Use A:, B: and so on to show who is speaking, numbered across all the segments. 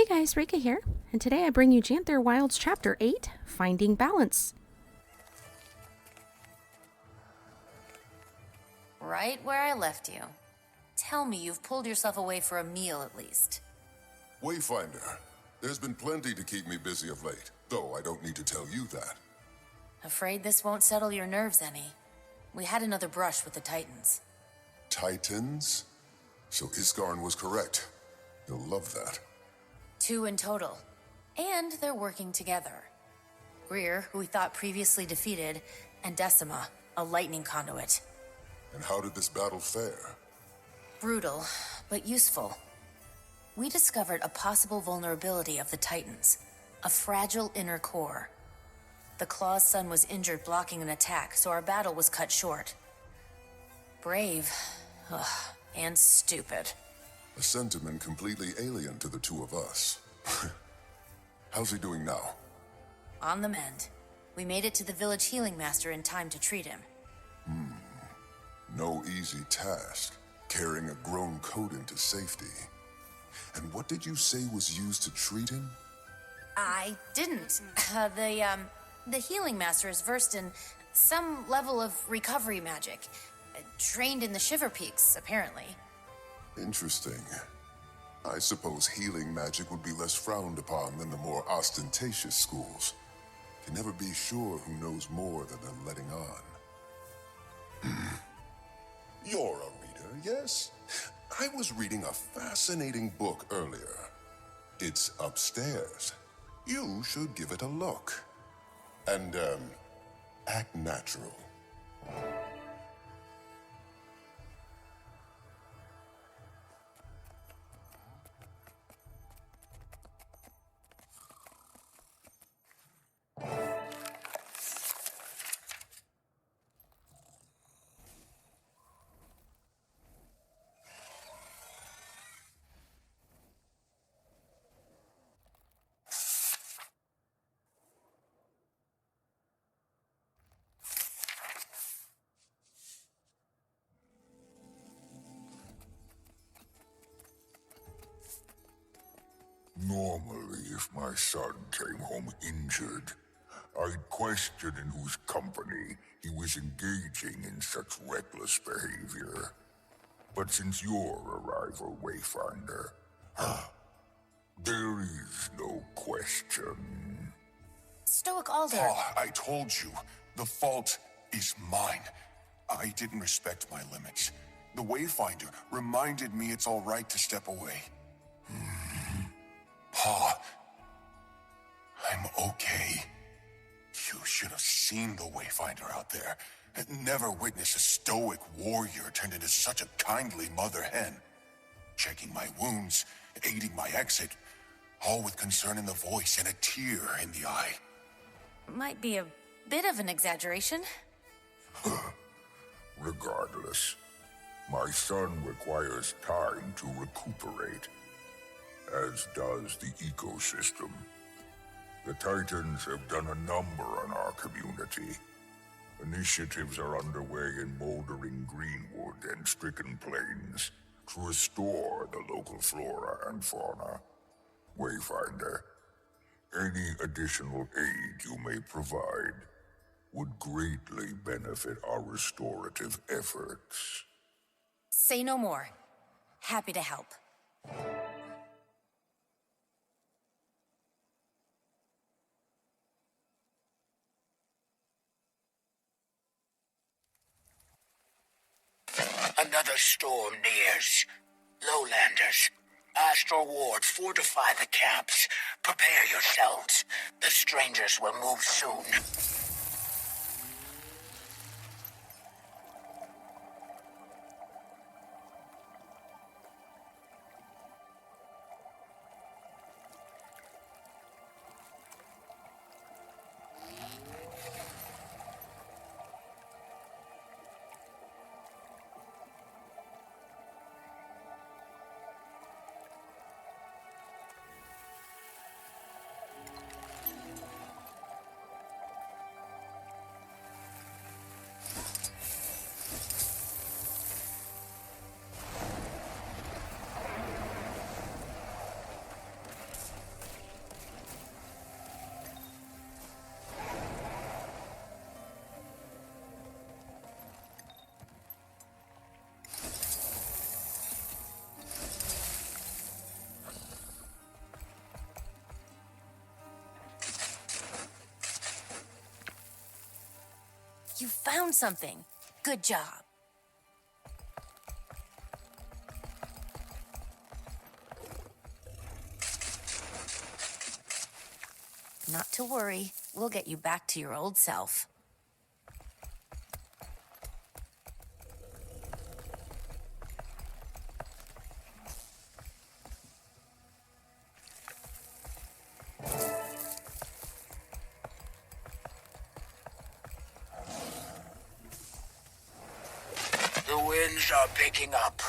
A: guys, Rika here, and today I bring you Janthir Wild's Chapter 8, Finding Balance.
B: Right where I left you. Tell me you've pulled yourself away for a meal at least.
C: Wayfinder, there's been plenty to keep me busy of late, though I don't need to tell you that.
B: Afraid this won't settle your nerves any. We had another brush with the Titans.
C: Titans? So Iskarn was correct. You'll love that.
B: 2 in total. And they're working together. Greer, who we thought previously defeated, and Decima, a lightning conduit.
C: And how did this battle fare?
B: Brutal, but useful. We discovered a possible vulnerability of the Titans, a fragile inner core. The Claw's son was injured blocking an attack, so our battle was cut short. Brave, and stupid.
C: A sentiment completely alien to the two of us. How's he doing now?
B: On the mend. We made it to the village healing master in time to treat him.
C: No easy task, carrying a grown Coden to safety. And what did you say was used to treat him?
B: I didn't. The healing master is versed in some level of recovery magic. Trained in the Shiver Peaks, apparently.
C: Interesting. I suppose healing magic would be less frowned upon than the more ostentatious schools. Can never be sure who knows more than they're letting on. You're a reader, yes? I was reading a fascinating book earlier. It's upstairs. You should give it a look. And, act natural.
D: Normally, if my son came home injured, I'd question in whose company he was engaging in such reckless behavior. But since your arrival, Wayfinder, there is no question.
B: Stoic Alder.
E: Paul, I told you, the fault is mine. I didn't respect my limits. The Wayfinder reminded me it's all right to step away. Pa, I'm okay. You should have seen the Wayfinder out there. Never witnessed a stoic warrior turned into such a kindly mother hen. Checking my wounds, aiding my exit, all with concern in the voice and a tear in the eye.
B: Might be a bit of an exaggeration.
D: Regardless, my son requires time to recuperate, as does the ecosystem. The Titans have done a number on our community. Initiatives are underway in Moldering Greenwood and Stricken Plains to restore the local flora and fauna. Wayfinder, any additional aid you may provide would greatly benefit our restorative efforts.
B: Say no more. Happy to help.
F: Another storm nears. Lowlanders, Astral Ward, fortify the camps. Prepare yourselves. The strangers will move soon.
B: You found something. Good job. Not to worry. We'll get you back to your old self.
F: The winds are picking up.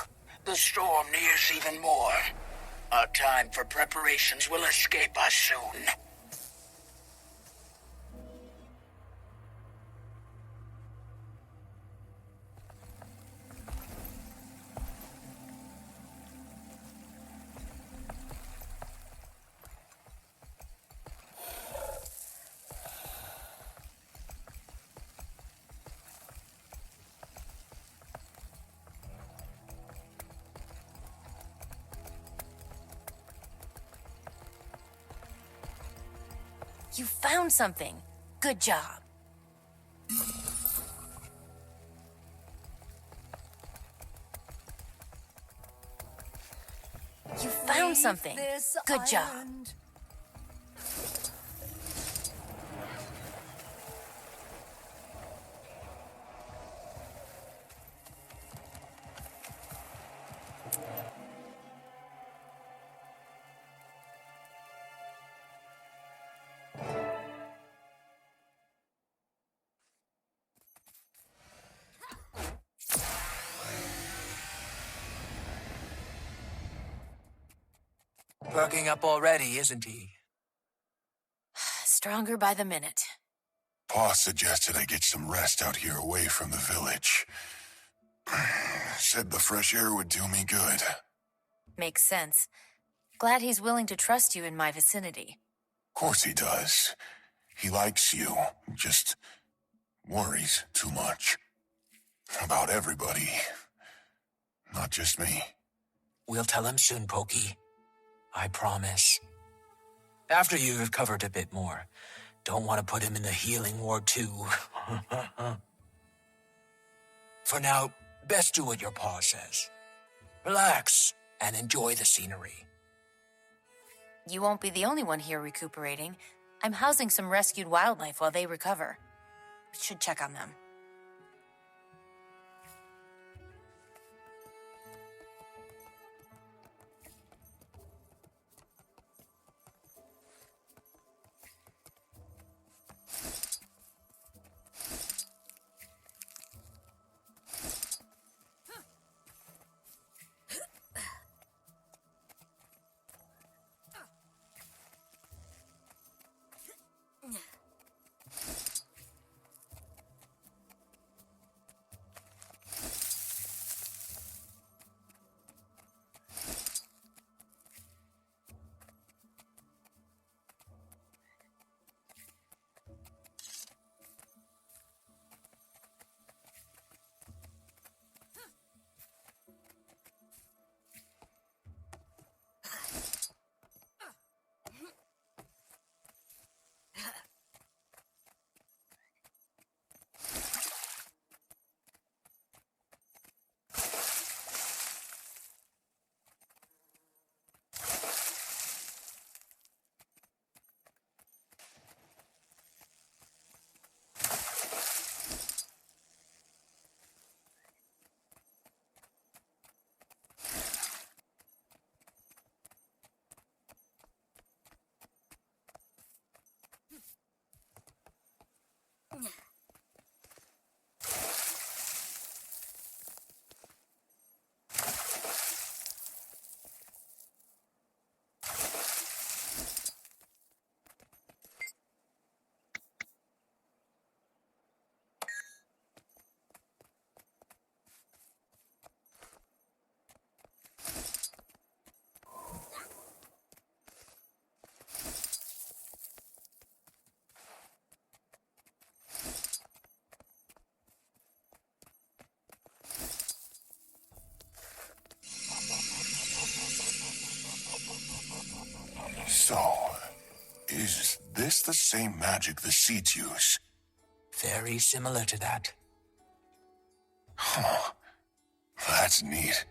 F: The storm nears even more. Our time for preparations will escape us soon.
B: You found something. Good job. You found something. Good job.
G: Perking up already, isn't he?
B: Stronger by the minute.
E: Pa suggested I get some rest out here away from the village. Said the fresh air would do me good.
B: Makes sense. Glad he's willing to trust you in my vicinity.
E: Of course he does. He likes you, just worries too much. About everybody. Not just me.
G: We'll tell him soon, Pokey. I promise. After you've recovered a bit more. Don't want to put him in the healing ward too. For now, best do what your paw says. Relax and enjoy the scenery.
B: You won't be the only one here recuperating. I'm housing some rescued wildlife while they recover. Should check on them.
E: So, is this the same magic the seeds use?
G: Very similar to that.
E: Huh. That's neat.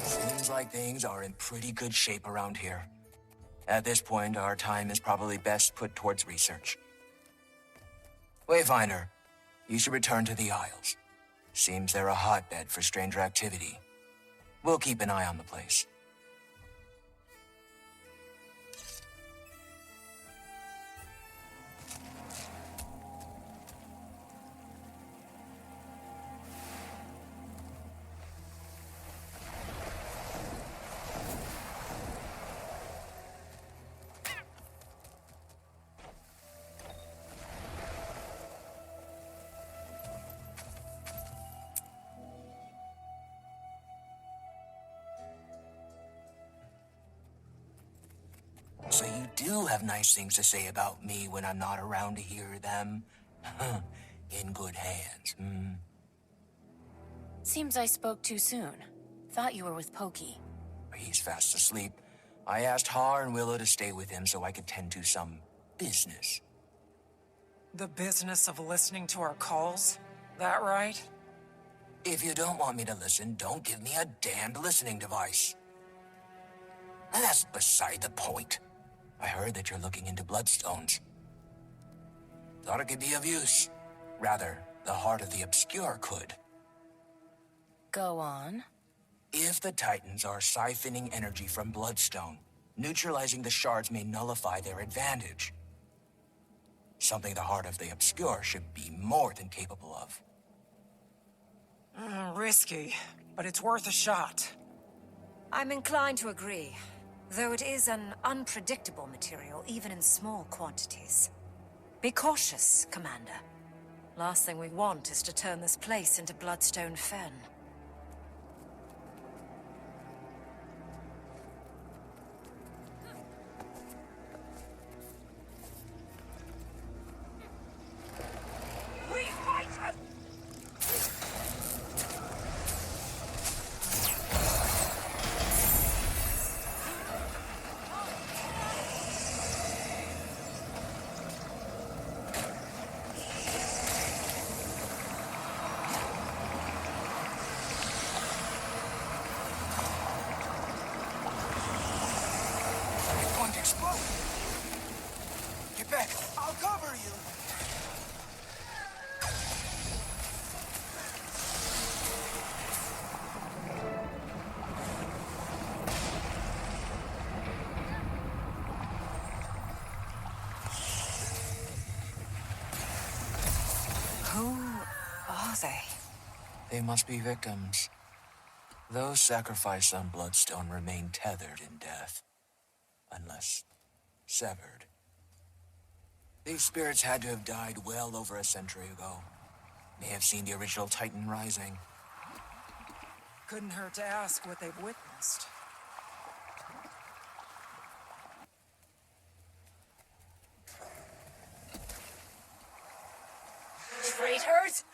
G: Seems like things are in pretty good shape around here. At this point, our time is probably best put towards research. Wayfinder, you should return to the Isles. Seems they're a hotbed for stranger activity. We'll keep an eye on the place. So you do have nice things to say about me when I'm not around to hear them? In good hands, hmm?
B: Seems I spoke too soon. Thought you were with Pokey.
G: He's fast asleep. I asked Har and Willow to stay with him so I could tend to some business.
H: The business of listening to our calls? That right?
G: If you don't want me to listen, don't give me a damned listening device. And that's beside the point. I heard that you're looking into bloodstones. Thought it could be of use. Rather, the heart of the obscure could.
B: Go on.
G: If the Titans are siphoning energy from bloodstone, neutralizing the shards may nullify their advantage. Something the heart of the obscure should be more than capable of.
H: Risky, but it's worth a shot.
I: I'm inclined to agree, though it is an unpredictable material, even in small quantities. Be cautious, Commander. Last thing we want is to turn this place into Bloodstone Fen.
G: They must be victims. Those sacrificed on Bloodstone remain tethered in death. Unless severed. These spirits had to have died well over a century ago. May have seen the original Titan rising.
H: Couldn't hurt to ask what they've witnessed.
J: Traitors!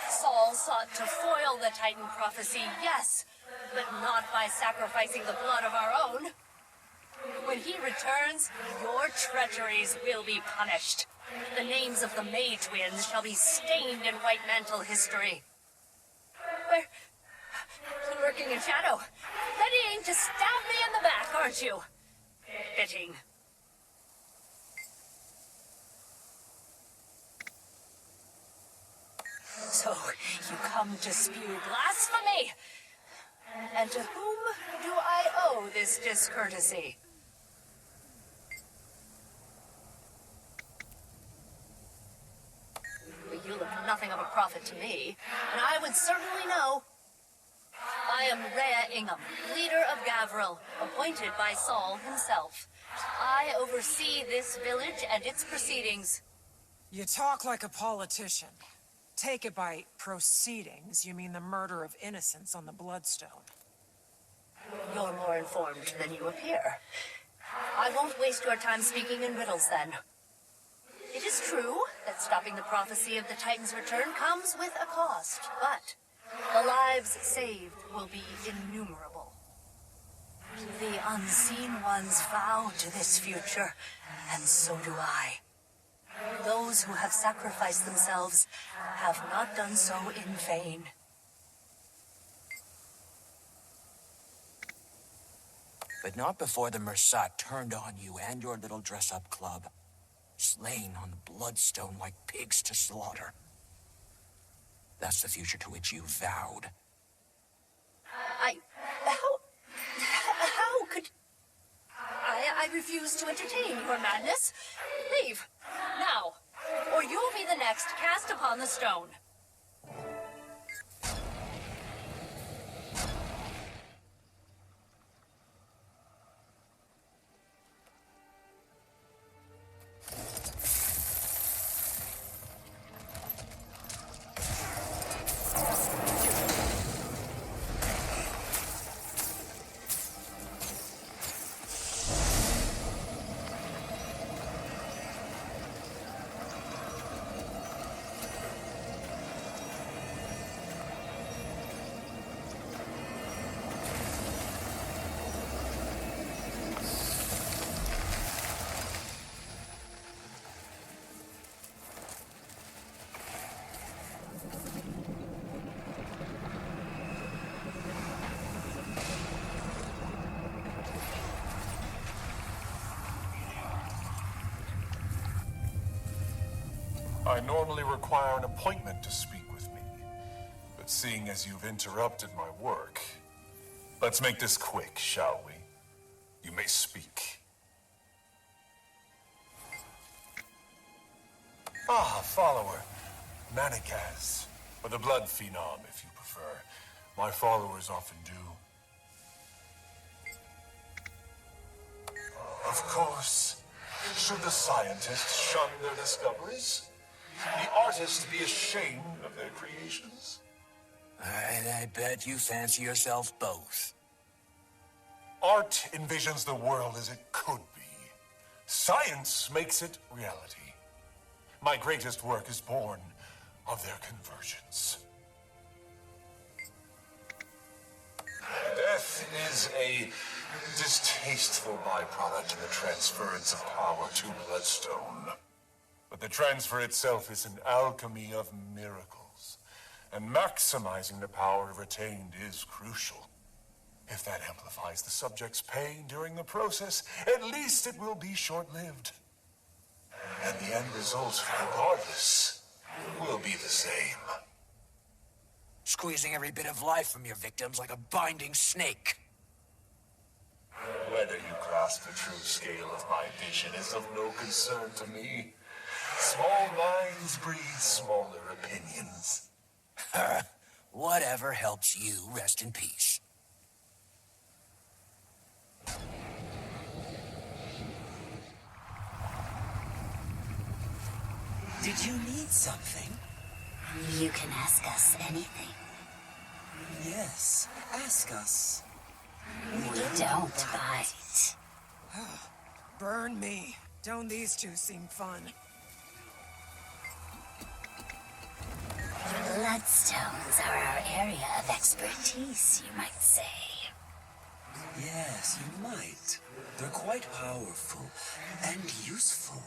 J: Saul sought to foil the Titan prophecy, yes, but not by sacrificing the blood of our own. When he returns, your treacheries will be punished. The names of the May twins shall be stained in White Mantle history. We're lurking in shadow, readying to stab me in the back, aren't you? Fitting. So, you come to spew blasphemy? And to whom do I owe this discourtesy? You look nothing of a prophet to me, and I would certainly know. I am Rhea Ingham, leader of Gavril, appointed by Saul himself. I oversee this village and its proceedings.
H: You talk like a politician. Take it by proceedings, you mean the murder of innocents on the Bloodstone.
J: You're more informed than you appear. I won't waste your time speaking in riddles, then. It is true that stopping the prophecy of the Titan's return comes with a cost, but the lives saved will be innumerable. The unseen ones vow to this future, and so do I. Those who have sacrificed themselves have not done so in vain.
G: But not before the Mersat turned on you and your little dress-up club, slain on the Bloodstone like pigs to slaughter. That's the future to which you vowed.
J: How could... I refuse to entertain your madness. Leave, now, or you'll be the next cast upon the stone.
K: I normally require an appointment to speak with me, but seeing as you've interrupted my work, let's make this quick, shall we? You may speak. Ah, follower. Manikaz, or the Blood Phenom, if you prefer. My followers often do. Of course, should the scientists shun their discoveries, the artists be ashamed of their creations.
G: I bet you fancy yourself both.
K: Art envisions the world as it could be. Science makes it reality. My greatest work is born of their convergence. Death is a distasteful byproduct in the transference of power to Bloodstone. But the transfer itself is an alchemy of miracles, and maximizing the power retained is crucial. If that amplifies the subject's pain during the process, at least it will be short-lived. And the end result, regardless, will be the same.
G: Squeezing every bit of life from your victims like a binding snake.
K: Whether you grasp the true scale of my vision is of no concern to me. Small minds breed smaller opinions.
G: Whatever helps you rest in peace.
L: Did you need something?
B: You can ask us anything.
L: Yes, ask us.
B: We don't bite.
H: Burn me. Don't these two seem fun?
B: Bloodstones are our area of expertise, you might say.
L: Yes, you might. They're quite powerful and useful.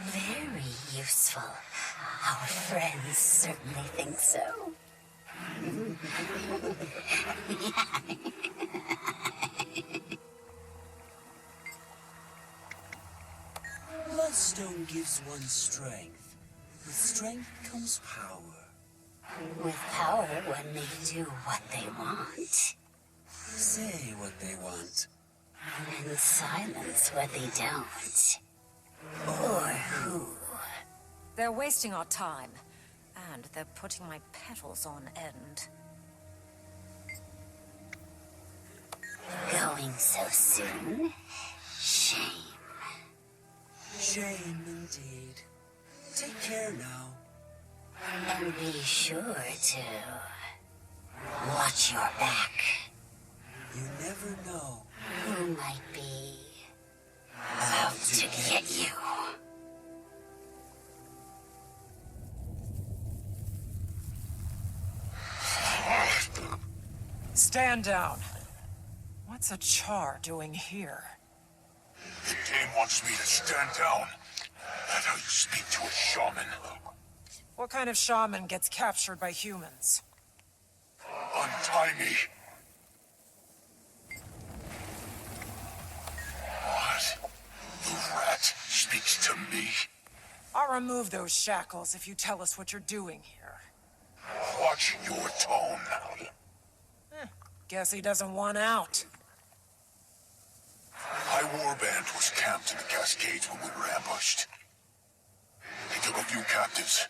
B: Very useful. Our friends certainly think so.
L: Bloodstone gives one strength. With strength comes power.
B: With power, one may do what they want.
L: Say what they want.
B: And silence what they don't. Or who.
I: They're wasting our time. And they're putting my petals on end.
B: Going so soon? Shame.
L: Shame indeed. Take care now.
F: And be sure to watch your back.
L: You never know.
F: Who might be out to get you?
H: Stand down. What's a Char doing here?
E: The game wants me to stand down. That's how you speak to a shaman.
H: What kind of shaman gets captured by humans?
E: Untie me. What? The rat speaks to me.
H: I'll remove those shackles if you tell us what you're doing here.
E: Watch your tone.
H: Guess he doesn't want out.
E: My warband was camped in the Cascades when we were ambushed. They took a few captives,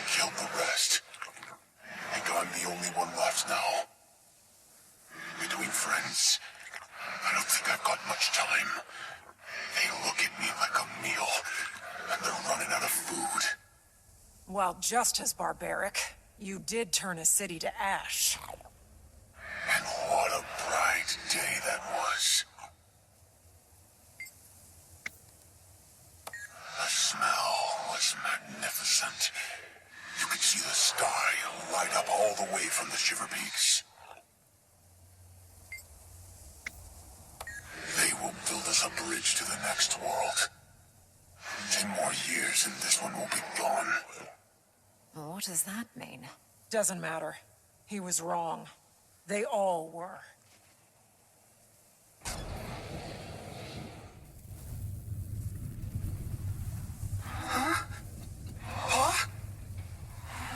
E: killed the rest. I think I'm the only one left now. Between friends, I don't think I've got much time. They look at me like a meal, and they're running out of food.
H: Well, just as barbaric. You did turn a city to ash.
E: And what a bright day that was. The smell was magnificent. You could see the sky light up all the way from the Shiver Peaks. They will build us a bridge to the next world. 10 more years and this one will be gone.
I: What does that mean?
H: Doesn't matter. He was wrong. They all were.
M: Huh? Pa?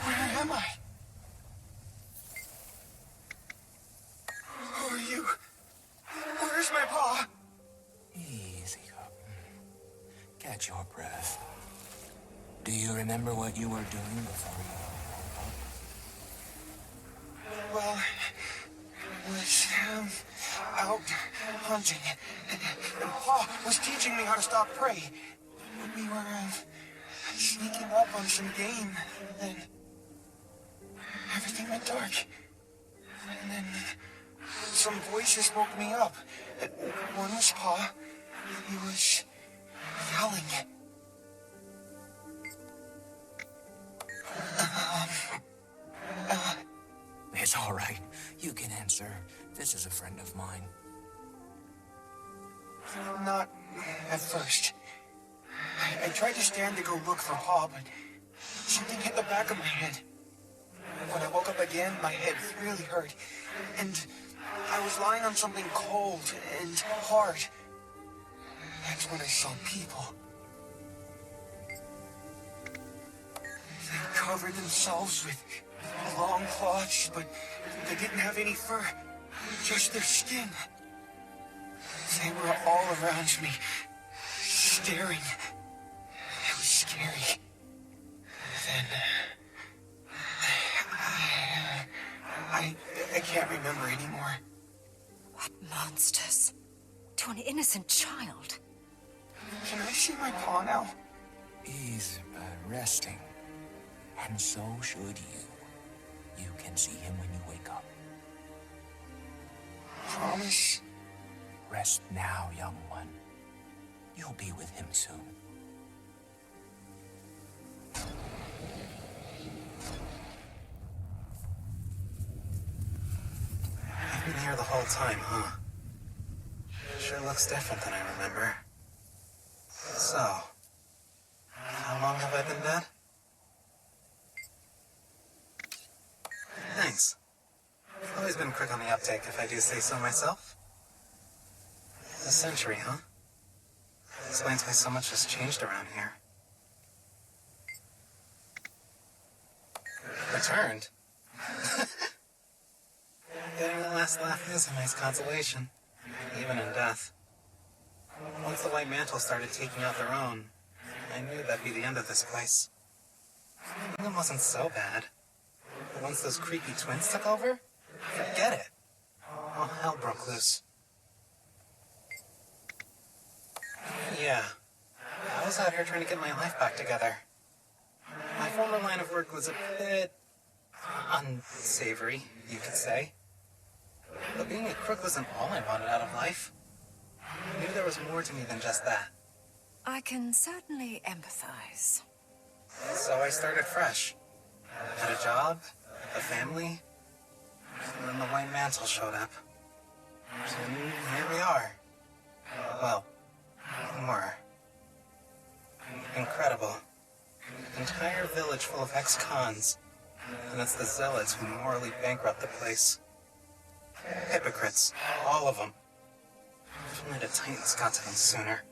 M: Where am I? Who are you? Where's my pa?
G: Easy up. Catch your breath. Do you remember what you were doing before you woke up?
M: Well, I was out hunting. And Pa was teaching me how to stop prey. We were sneaking up on some game, and then everything went dark. And then some voices woke me up. One was Pa. He was yelling.
G: It's all right. You can answer. This is a friend of mine.
M: Not at first. I tried to stand to go look for Pa, but something hit the back of my head. When I woke up again, my head really hurt. And I was lying on something cold and hard. That's when I saw people. They covered themselves with long cloths, but they didn't have any fur, just their skin. They were all around me, staring. It was scary. Then, I can't remember anymore.
I: What monsters? To an innocent child.
M: Can I see my paw now?
G: He's resting. And so should you. You can see him when you wake up.
M: Promise?
G: Rest now, young one. You'll be with him soon.
M: I've been here the whole time, huh? Sure looks different than I remember. So, how long have I been dead? Thanks. Always been quick on the uptake, if I do say so myself. A century, huh? Explains why so much has changed around here. Returned? Getting the last laugh is a nice consolation, even in death. Once the White Mantle started taking out their own, I knew that'd be the end of this place. It wasn't so bad. But once those creepy twins took over, forget it. All hell broke loose. Yeah, I was out here trying to get my life back together. My former line of work was a bit unsavory, you could say. But being a crook wasn't all I wanted out of life. I knew there was more to me than just that.
I: I can certainly empathize.
M: So I started fresh. Had a job, a family, and then the White Mantle showed up. And here we are. Well, were. Incredible. Entire village full of ex-cons. And it's the zealots who morally bankrupt the place. Hypocrites, all of them. If only the Titans got to them sooner.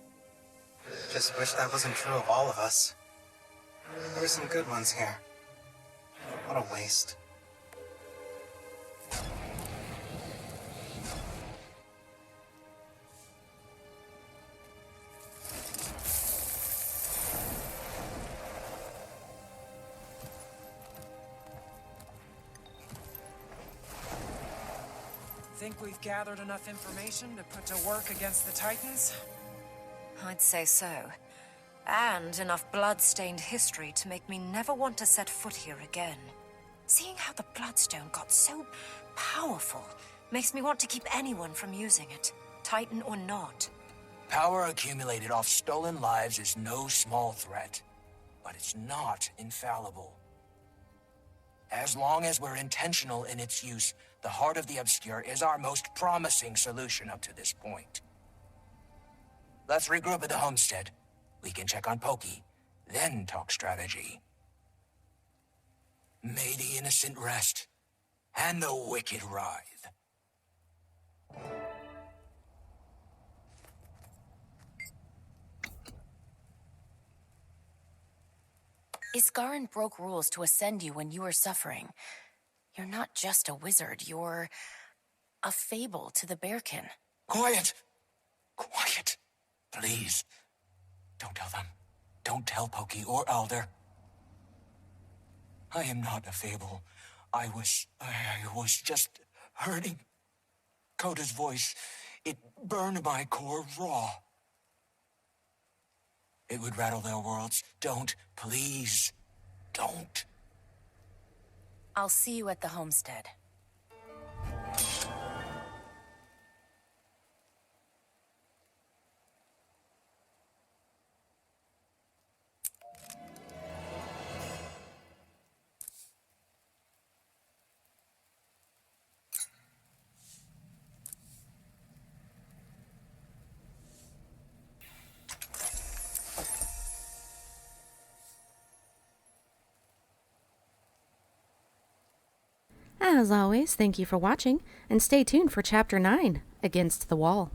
M: Just wish that wasn't true of all of us. There were some good ones here. What a waste.
H: Think we've gathered enough information to put to work against the Titans?
I: I'd say so. And enough blood-stained history to make me never want to set foot here again. Seeing how the Bloodstone got so powerful makes me want to keep anyone from using it, Titan or not.
G: Power accumulated off stolen lives is no small threat, but it's not infallible. As long as we're intentional in its use, the Heart of the Obscure is our most promising solution up to this point. Let's regroup at the homestead. We can check on Pokey, then talk strategy. May the innocent rest, and the wicked writhe.
B: Iskarin broke rules to ascend you when you were suffering. You're not just a wizard, you're a fable to the Bearkin.
G: Quiet! Quiet! Please. Don't tell them. Don't tell Pokey or Alder. I am not a fable. I was just hurting. Coda's voice, it burned my core raw. It would rattle their worlds. Don't, please, don't.
B: I'll see you at the homestead.
A: As always, thank you for watching, and stay tuned for Chapter 9, Against the Wall.